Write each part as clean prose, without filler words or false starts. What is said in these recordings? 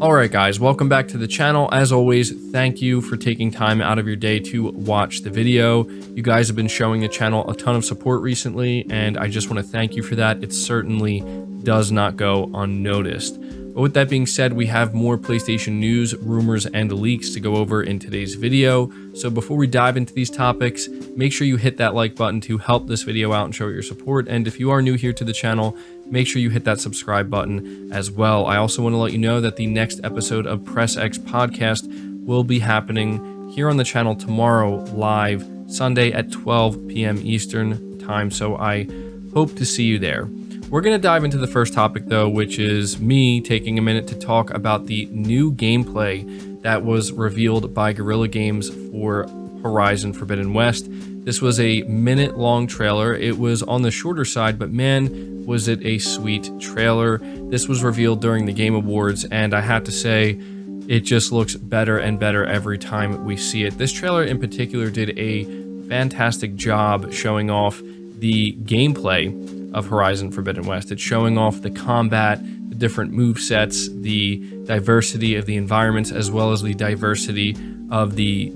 Alright guys, welcome back to the channel. As always, thank you for taking time out of your day to watch the video. You guys have been showing the channel a ton of support recently, and I just want to thank you for that. It certainly does not go unnoticed. But with that being said, we have more PlayStation news, rumors, and leaks to go over in today's video. So before we dive into these topics, make sure you hit that like button to help this video out and show your support. And if you are new here to the channel, make sure you hit that subscribe button as well. I also want to let you know that the next episode of Press X Podcast will be happening here on the channel tomorrow, live, Sunday at 12 p.m. Eastern time. So I hope to see you there. We're going to dive into the first topic though, which is me taking a minute to talk about the new gameplay that was revealed by Guerrilla Games for Horizon Forbidden West. This was a minute-long trailer. It was on the shorter side, but man, was it a sweet trailer. This was revealed during the Game Awards, and I have to say, it just looks better and better every time we see it. This trailer in particular did a fantastic job showing off the gameplay of Horizon Forbidden West. It's showing off the combat, the different move sets, the diversity of the environments, as well as the diversity of the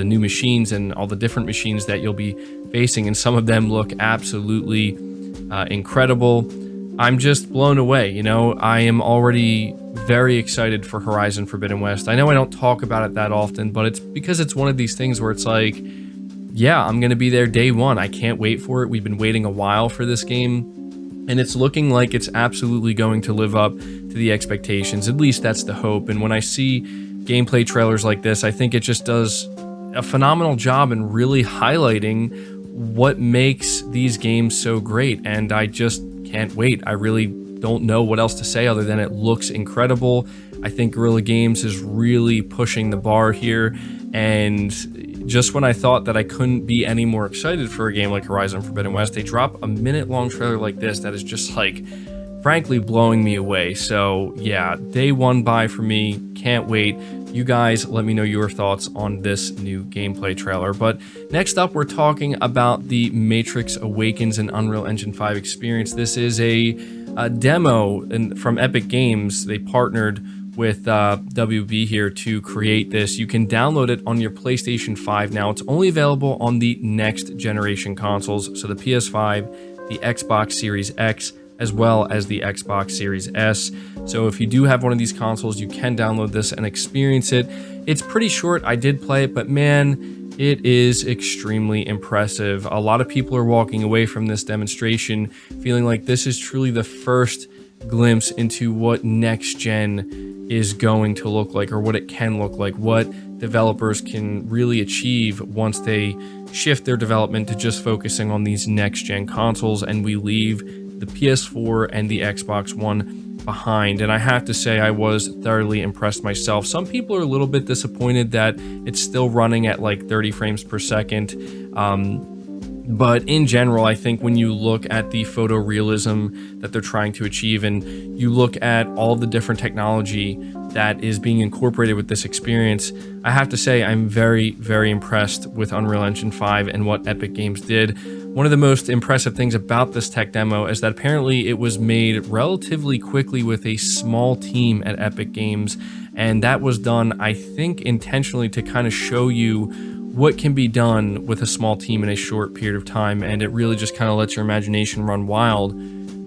new machines and all the different machines that you'll be facing. And some of them look absolutely incredible. I'm just blown away. You know, I am already very excited for Horizon Forbidden West. I know I don't talk about it that often, but it's because it's one of these things where it's like, yeah, I'm going to be there day one. I can't wait for it. We've been waiting a while for this game, and it's looking like it's absolutely going to live up to the expectations. At least that's the hope. And when I see gameplay trailers like this, I think it just does a phenomenal job in really highlighting what makes these games so great. And I just can't wait. I really don't know what else to say other than it looks incredible. I think Guerrilla Games is really pushing the bar here, and just when I thought that I couldn't be any more excited for a game like Horizon Forbidden West, they drop a minute-long trailer like this that is just like, frankly, blowing me away. So yeah, day one buy for me. Can't wait. You guys, let me know your thoughts on this new gameplay trailer. But next up, we're talking about the Matrix Awakens and Unreal Engine 5 experience. This is a demo from Epic Games. They partnered with WB here to create this. You can download it on your PlayStation 5 now. It's only available on the next generation consoles, so the PS5, the Xbox Series X, as well as the Xbox Series S. So if you do have one of these consoles, you can download this and experience it. It's pretty short. I did play it, but man, it is extremely impressive. A lot of people are walking away from this demonstration feeling like this is truly the first glimpse into what next gen is going to look like, or what it can look like, what developers can really achieve once they shift their development to just focusing on these next gen consoles and we leave the PS4 and the Xbox One behind. And I have to say, I was thoroughly impressed myself. Some people are a little bit disappointed that it's still running at like 30 frames per second. But in general, I think when you look at the photorealism that they're trying to achieve, and you look at all the different technology that is being incorporated with this experience, I have to say I'm very, very impressed with Unreal Engine 5 and what Epic Games did. One of the most impressive things about this tech demo is that apparently it was made relatively quickly with a small team at Epic Games, and that was done, I think, intentionally to kind of show you what can be done with a small team in a short period of time, and it really just kind of lets your imagination run wild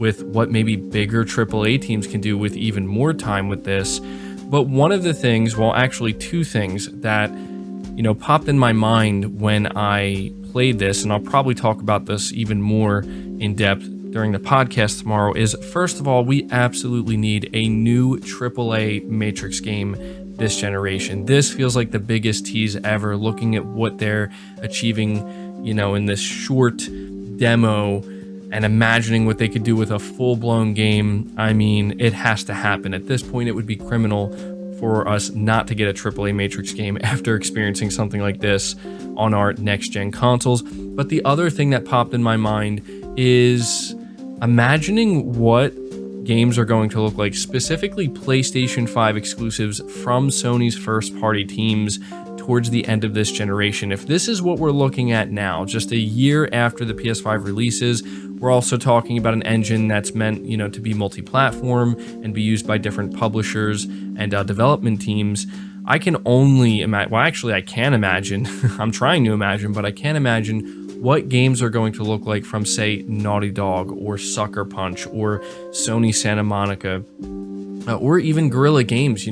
with what maybe bigger AAA teams can do with even more time with this. But one of the things, well, actually two things that, you know, popped in my mind when I played this, and I'll probably talk about this even more in depth during the podcast tomorrow, is first of all, we absolutely need a new AAA Matrix game this generation. This feels like the biggest tease ever, looking at what they're achieving, you know, in this short demo and imagining what they could do with a full-blown game. I mean, it has to happen. At this point, it would be criminal for us not to get a AAA Matrix game after experiencing something like this on our next-gen consoles. But the other thing that popped in my mind is imagining what games are going to look like, specifically PlayStation 5 exclusives from Sony's first-party teams towards the end of this generation. If this is what we're looking at now, just a year after the PS5 releases, We're also talking about an engine that's meant, to be multi-platform and be used by different publishers and development teams. I can only imagine, well, actually, I can imagine, I'm trying to imagine, but I can't imagine what games are going to look like from, say, Naughty Dog or Sucker Punch or Sony Santa Monica, or even Guerrilla Games,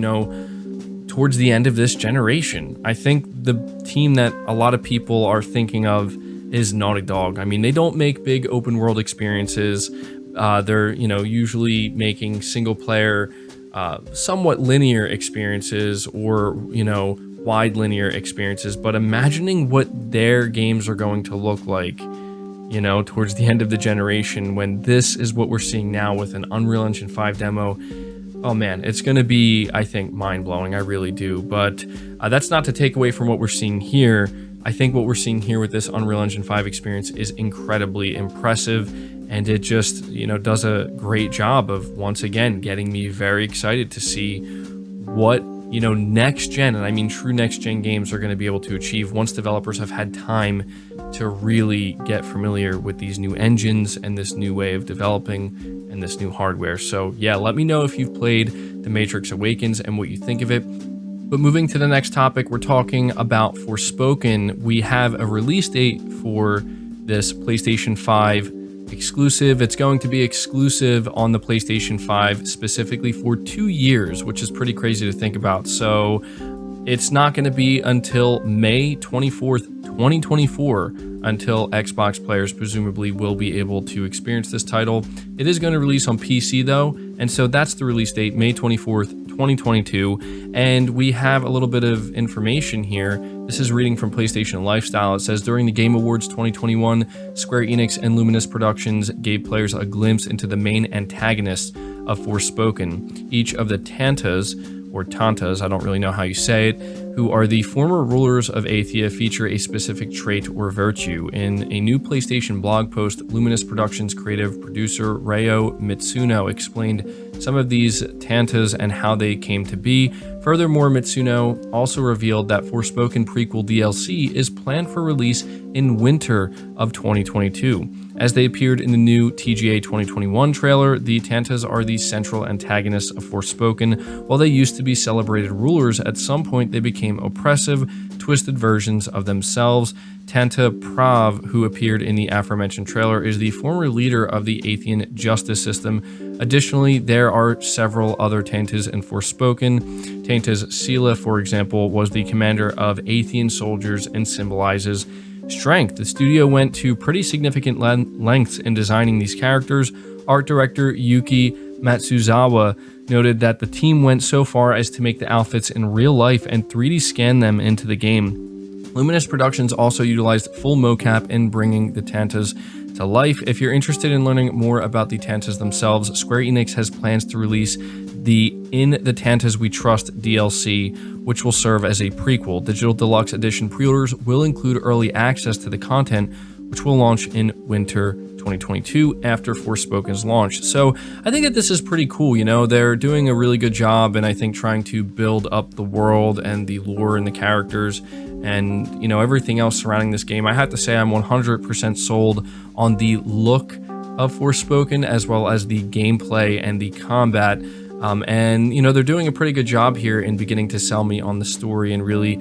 towards the end of this generation. I think the team that a lot of people are thinking of is Naughty Dog. I mean, they don't make big open world experiences. They're, usually making single player, somewhat linear experiences or, wide linear experiences. But imagining what their games are going to look like, towards the end of the generation, when this is what we're seeing now with an Unreal Engine 5 demo, oh man, it's going to be, I think, mind-blowing. I really do. But that's not to take away from what we're seeing here. I think what we're seeing here with this Unreal Engine 5 experience is incredibly impressive, and it just, does a great job of, once again, getting me very excited to see what, next gen, and I mean true next gen games are going to be able to achieve once developers have had time to really get familiar with these new engines and this new way of developing and this new hardware. So yeah, let me know if you've played The Matrix Awakens and what you think of it. But moving to the next topic, we're talking about Forspoken. We have a release date for this PlayStation 5 exclusive. It's going to be exclusive on the PlayStation 5 specifically for 2 years, which is pretty crazy to think about. So it's not going to be until May 24th, 2024 until Xbox players presumably will be able to experience this title. It is going to release on PC though, and so that's the release date, May 24th, 2022, and we have a little bit of information here. This is reading from PlayStation Lifestyle. It says, during the Game Awards 2021, Square Enix and Luminous Productions gave players a glimpse into the main antagonists of Forspoken. Each of the Tantas, or Tantas, I don't really know how you say it, who are the former rulers of Athia, feature a specific trait or virtue. In a new PlayStation blog post, Luminous Productions creative producer Ryo Mitsuno explained some of these Tantas and how they came to be. Furthermore, Mitsuno also revealed that Forspoken prequel DLC is planned for release in winter of 2022. As they appeared in the new TGA 2021 trailer, the Tantas are the central antagonists of Forspoken. While they used to be celebrated rulers, at some point they became oppressive, twisted versions of themselves. Tanta Prav, who appeared in the aforementioned trailer, is the former leader of the Athian justice system. Additionally, there are several other Tantas in Forspoken. Tantas Sela, for example, was the commander of Athian soldiers and symbolizes strength. The studio went to pretty significant lengths in designing these characters. Art director Yuki Matsuzawa noted that the team went so far as to make the outfits in real life and 3D scan them into the game. Luminous Productions also utilized full mocap in bringing the Tantas to life. If you're interested in learning more about the Tantas themselves, Square Enix has plans to release the In the Tantas We Trust DLC, which will serve as a prequel. Digital Deluxe Edition pre-orders will include early access to the content, which will launch in winter 2022 after Forspoken's launch. So I think that this is pretty cool. They're doing a really good job, and I think trying to build up the world and the lore and the characters and everything else surrounding this game. I have to say I'm 100% sold on the look of Forspoken as well as the gameplay and the combat. They're doing a pretty good job here in beginning to sell me on the story and really,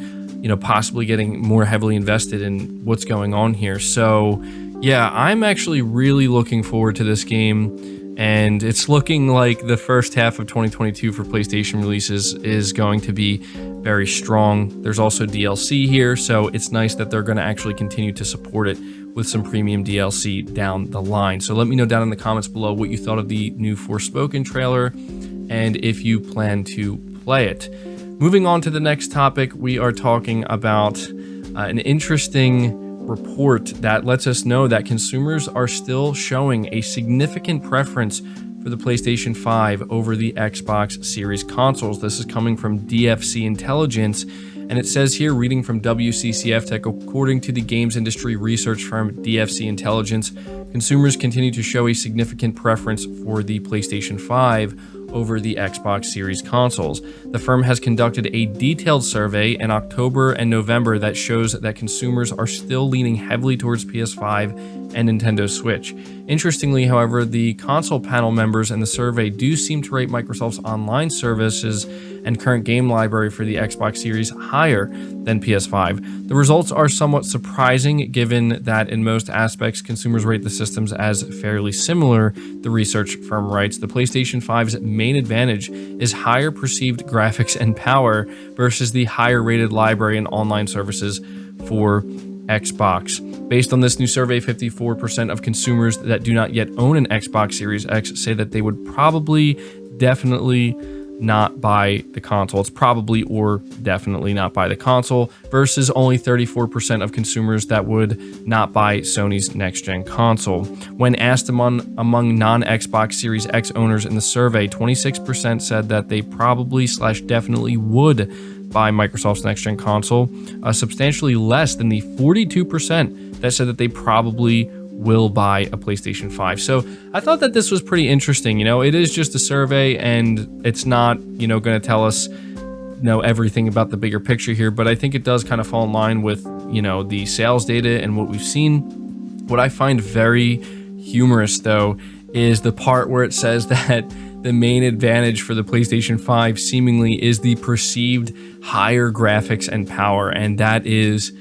possibly getting more heavily invested in what's going on here. So yeah, I'm actually really looking forward to this game, and it's looking like the first half of 2022 for PlayStation releases is going to be very strong. There's also DLC here, so it's nice that they're going to actually continue to support it with some premium DLC down the line. So let me know down in the comments below what you thought of the new Forspoken trailer and if you plan to play it. Moving on to the next topic, we are talking about an interesting report that lets us know that consumers are still showing a significant preference for the PlayStation 5 over the Xbox Series consoles. This is coming from DFC Intelligence, and it says here, reading from WCCF Tech, according to the games industry research firm DFC Intelligence, consumers continue to show a significant preference for the PlayStation 5 over the Xbox Series consoles. The firm has conducted a detailed survey in October and November that shows that consumers are still leaning heavily towards PS5 and Nintendo Switch. Interestingly, however, the console panel members in the survey do seem to rate Microsoft's online services and current game library for the Xbox Series higher than PS5. The results are somewhat surprising given that in most aspects consumers rate the systems as fairly similar, the research firm writes. The PlayStation 5's main advantage is higher perceived graphics and power versus the higher rated library and online services for Xbox. Based on this new survey, 54% of consumers that do not yet own an Xbox Series X say that they would probably, definitely not buy the console. It's probably or definitely not buy the console versus only 34% of consumers that would not buy Sony's next-gen console. When asked among non-Xbox Series X owners in the survey, 26% said that they probably / definitely would buy Microsoft's next-gen console, substantially less than the 42% that said that they probably will buy a PlayStation 5. So I thought that this was pretty interesting. It is just a survey and it's not, going to tell us, everything about the bigger picture here, but I think it does kind of fall in line with, the sales data and what we've seen. What I find very humorous though is the part where it says that the main advantage for the PlayStation 5 seemingly is the perceived higher graphics and power, and that is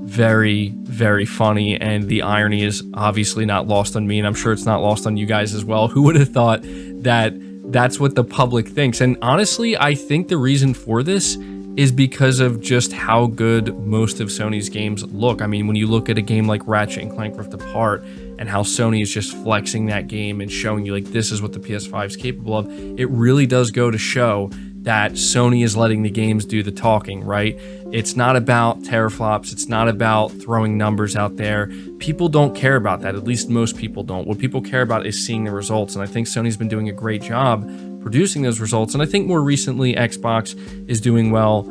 very, very funny, and the irony is obviously not lost on me, and I'm sure it's not lost on you guys as well. Who would have thought that that's what the public thinks? And honestly, I think the reason for this is because of just how good most of Sony's games look. I mean, when you look at a game like Ratchet & Clank Rift Apart and how Sony is just flexing that game and showing you like this is what the PS5 is capable of, it really does go to show that Sony is letting the games do the talking, right? It's not about teraflops. It's not about throwing numbers out there. People don't care about that. At least most people don't. What people care about is seeing the results. And I think Sony's been doing a great job producing those results. And I think more recently, Xbox is doing well,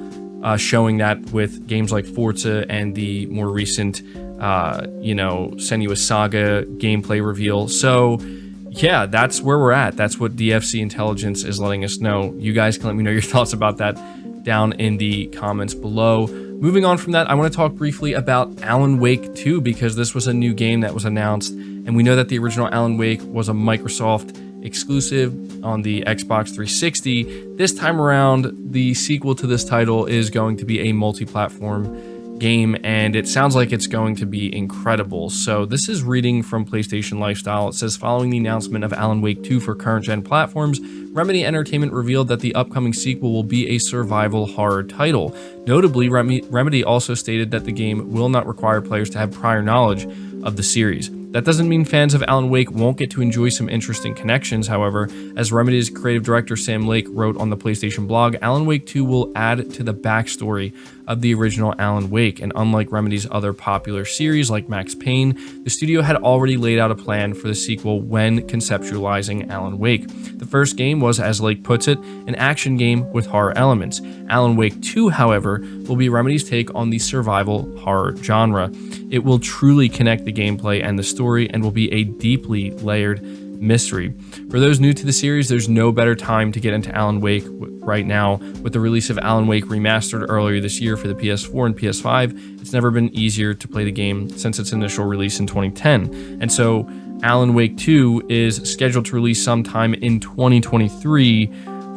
showing that with games like Forza and the more recent, Senua's Saga gameplay reveal. So yeah, that's where we're at. That's what DFC Intelligence is letting us know. You guys can let me know your thoughts about that down in the comments below. Moving on from that, I want to talk briefly about Alan Wake 2 because this was a new game that was announced, and we know that the original Alan Wake was a Microsoft exclusive on the Xbox 360. This time around, the sequel to this title is going to be a multi-platform game, and it sounds like it's going to be incredible. So this is reading from PlayStation Lifestyle. It says, following the announcement of Alan Wake 2 for current-gen platforms, Remedy Entertainment revealed that the upcoming sequel will be a survival horror title. Notably, Remedy also stated that the game will not require players to have prior knowledge of the series. That doesn't mean fans of Alan Wake won't get to enjoy some interesting connections, however. As Remedy's creative director Sam Lake wrote on the PlayStation blog, Alan Wake 2 will add to the backstory of the original Alan Wake, and unlike Remedy's other popular series like Max Payne, the studio had already laid out a plan for the sequel when conceptualizing Alan Wake. The first game was, as Lake puts it, an action game with horror elements. Alan Wake 2, however, will be Remedy's take on the survival horror genre. It will truly connect the gameplay and the story and will be a deeply layered mystery. For those new to the series, there's no better time to get into Alan Wake right now. With the release of Alan Wake Remastered earlier this year for the PS4 and PS5, it's never been easier to play the game since its initial release in 2010. And so Alan Wake 2 is scheduled to release sometime in 2023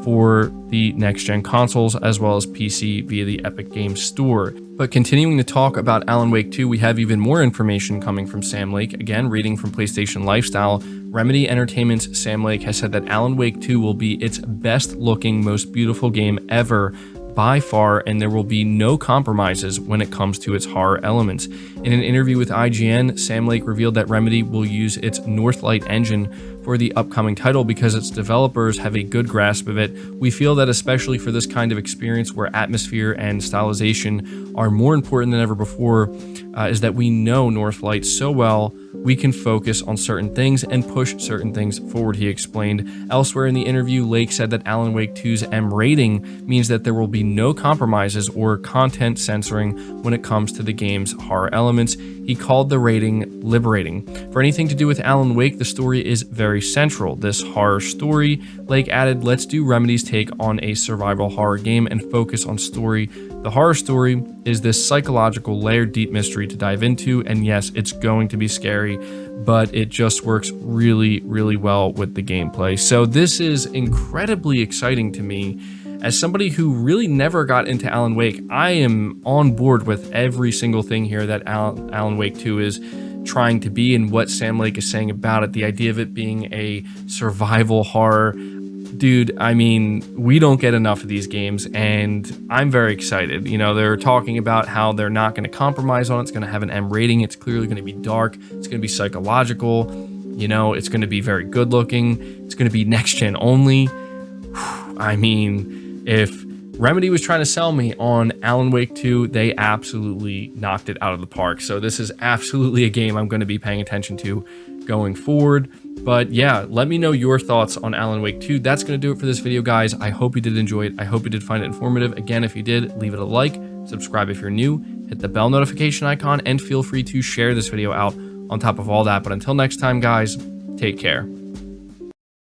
for the next-gen consoles as well as PC via the Epic Games Store. But continuing to talk about Alan Wake 2, we have even more information coming from Sam Lake. Again, reading from PlayStation Lifestyle, Remedy Entertainment's Sam Lake has said that Alan Wake 2 will be its best-looking, most beautiful game ever by far, and there will be no compromises when it comes to its horror elements. In an interview with IGN, Sam Lake revealed that Remedy will use its Northlight engine for the upcoming title because its developers have a good grasp of it. We feel that especially for this kind of experience where atmosphere and stylization are more important than ever before, is that we know Northlight so well we can focus on certain things and push certain things forward, he explained. Elsewhere in the interview, Lake said that Alan Wake 2's M rating means that there will be no compromises or content censoring when it comes to the game's horror elements. He called the rating liberating. For anything to do with Alan Wake, the story is very central. This horror story, Lake added, let's do Remedy's take on a survival horror game and focus on story. The horror story is this psychological layered deep mystery to dive into, and yes, it's going to be scary, but it just works really, really well with the gameplay. So this is incredibly exciting to me. As somebody who really never got into Alan Wake, I am on board with every single thing here that Alan Wake 2 is trying to be and what Sam Lake is saying about it. The idea of it being a survival horror. Dude, I mean, we don't get enough of these games, and I'm very excited. You know, they're talking about how they're not going to compromise on it. It's going to have an M rating. It's clearly going to be dark. It's going to be psychological. You know, it's going to be very good looking. It's going to be next gen only. I mean, if Remedy was trying to sell me on Alan Wake 2, they absolutely knocked it out of the park. So this is absolutely a game I'm going to be paying attention to going forward. But yeah, let me know your thoughts on Alan Wake 2. That's going to do it for this video, guys. I hope you did enjoy it. I hope you did find it informative. Again, if you did, leave it a like, subscribe if you're new, hit the bell notification icon, and feel free to share this video out on top of all that. But until next time, guys, take care.